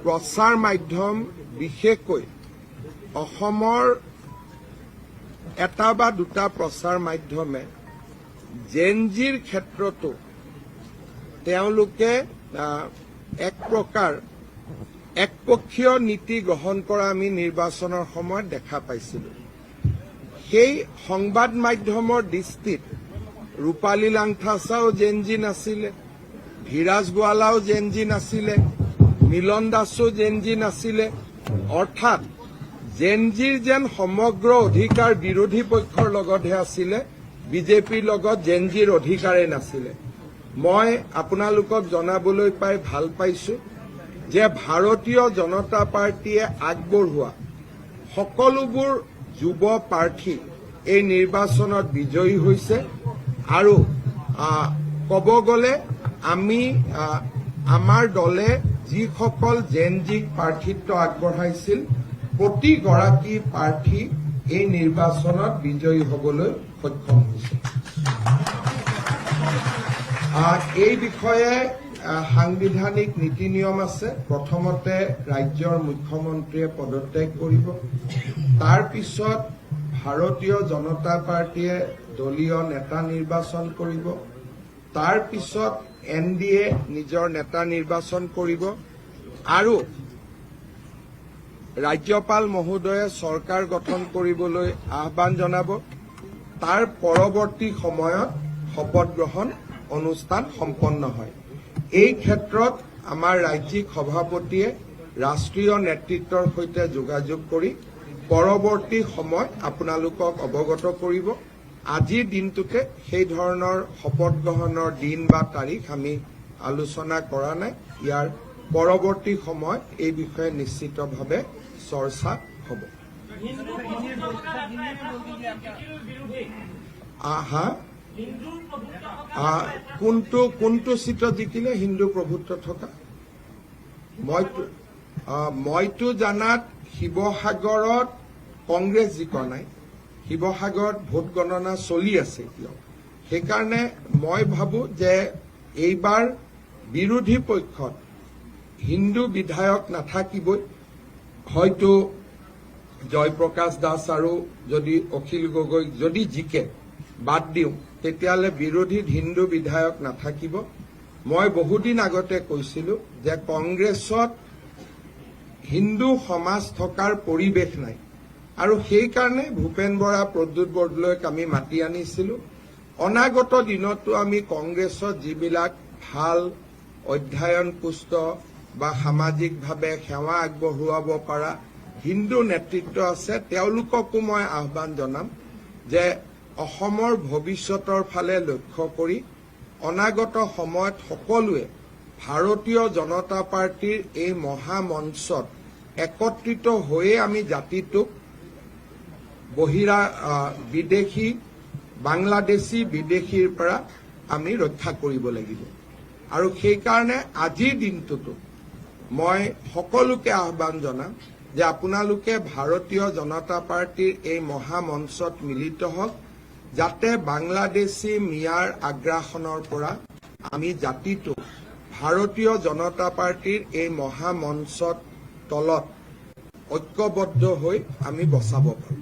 প্ৰচাৰ মাধ্যম বিশেষকৈ অসমৰ এটা বা দুটা প্ৰচাৰ মাধ্যমে জেনজিৰ ক্ষেত্ৰতো তেওঁলোকে এক প্ৰকাৰ একপক্ষীয় নীতি গ্ৰহণ কৰা আমি নিৰ্বাচনৰ সময়ত দেখা পাইছিলো। সেই সংবাদ মাধ্যমৰ দৃষ্টিত ৰূপালী লাংথাছাও জেনজি নাছিলে, ধীৰাজ গোৱালাও জেনজি নাছিলে, মিলন দাসো জেনজি নাছিলে। অৰ্থাৎ জেনজিৰ যেন সমগ্ৰ অধিকাৰ বিৰোধী পক্ষৰ লগতহে আছিলে, বিজেপিৰ লগত জেনজিৰ অধিকাৰেই নাছিলে। মই আপোনালোকক জনাবলৈ পাই ভাল পাইছো যে ভাৰতীয় জনতা পাৰ্টীয়ে আগবঢ়োৱা সকলোবোৰ যুৱ প্ৰাৰ্থী এই নিৰ্বাচনত বিজয়ী হৈছে আৰু ক'ব গ'লে আমি আমাৰ দলে যিসকল জেনজিক প্ৰাৰ্থিত্ব আগবঢ়াইছিল প্ৰতিগৰাকী প্ৰাৰ্থী এই নিৰ্বাচনত বিজয়ী হ'বলৈ সক্ষম হৈছে। এই বিষয়ে সাংবিধানিক নীতি নিয়ম আছে। প্ৰথমতে ৰাজ্যৰ মুখ্যমন্ত্ৰীয়ে পদত্যাগ কৰিব, তাৰ পিছত ভাৰতীয় জনতা পাৰ্টীয়ে দলীয় নেতা নিৰ্বাচন কৰিব, তাৰ পিছত NDA নিজৰ নেতা নিৰ্বাচন কৰিব আৰু ৰাজ্যপাল মহোদয়ে চৰকাৰ গঠন কৰিবলৈ আহ্বান জনাব। তাৰ পৰৱৰ্তী সময়ত শপত গ্ৰহণ অনুষ্ঠান সম্পন্ন হয়। এই ক্ষেত্ৰত আমাৰ ৰাজ্যিক সভাপতিয়ে ৰাষ্ট্ৰীয় নেতৃত্বৰ সৈতে যোগাযোগ কৰি পৰৱৰ্তী সময় আপোনালোকক অৱগত কৰিব। আজিৰ দিনটোতে সেই ধৰণৰ শপত গ্ৰহণৰ দিন বা তাৰিখ আমি আলোচনা কৰা নাই। ইয়াৰ পৰৱৰ্তী সময়ত এই বিষয়ে নিশ্চিতভাৱে চৰ্চা হ'ব। কোনটো চিটত জিকিলে হিন্দু প্ৰভুত্ব থকা? মইতো জানাত শিৱসাগৰত কংগ্ৰেছ জিকা নাই, শিৱসাগৰত ভোট গণনা চলি আছে এতিয়াও। সেইকাৰণে মই ভাবো যে এইবাৰ বিৰোধী পক্ষত হিন্দু বিধায়ক নাথাকিবই। হয়তো জয়প্ৰকাশ দাস আৰু যদি অখিল গগৈ যদি জিকে বাদ দিওঁ, তেতিয়াহ'লে বিৰোধীত হিন্দু বিধায়ক নাথাকিব। মই বহুদিন আগতে কৈছিলো যে কংগ্ৰেছত হিন্দু সমাজ থকাৰ পৰিৱেশ নাই আৰু সেইকাৰণে ভূপেন বৰা, প্ৰদ্যুৎ বৰদলৈক আমি মাতি আনিছিলো। অনাগত দিনতো আমি কংগ্ৰেছত যিবিলাক ভাল অধ্যয়নপুষ্ট বা সামাজিকভাৱে সেৱা আগবঢ়োৱাব পৰা হিন্দু নেতৃত্ব আছে, তেওঁলোককো মই আহ্বান জনাম যে অসমৰ ভৱিষ্যতৰ ফালে লক্ষ্য কৰি অনাগত সময়ত সকলোৱে ভাৰতীয় জনতা পাৰ্টীৰ এই মহামঞ্চত একত্ৰিত হৈয়ে আমি জাতিটোক বিদেশী বাংলাদেশী বিদেশীৰ পৰা আমি ৰক্ষা কৰিব লাগিব। আৰু সেইকাৰণে আজিৰ দিনটোতো মই সকলোকে আহ্বান জনাম যে আপোনালোকে ভাৰতীয় জনতা পাৰ্টীৰ এই মহামঞ্চত মিলিত হওক, যাতে বাংলাদেশী মিয়াৰ আগ্ৰাসনৰ পৰা আমি জাতিটোক ভাৰতীয় জনতা পাৰ্টীৰ এই মহামঞ্চত তলত ঐক্যবদ্ধ হৈ আমি বচাব পাৰোঁ।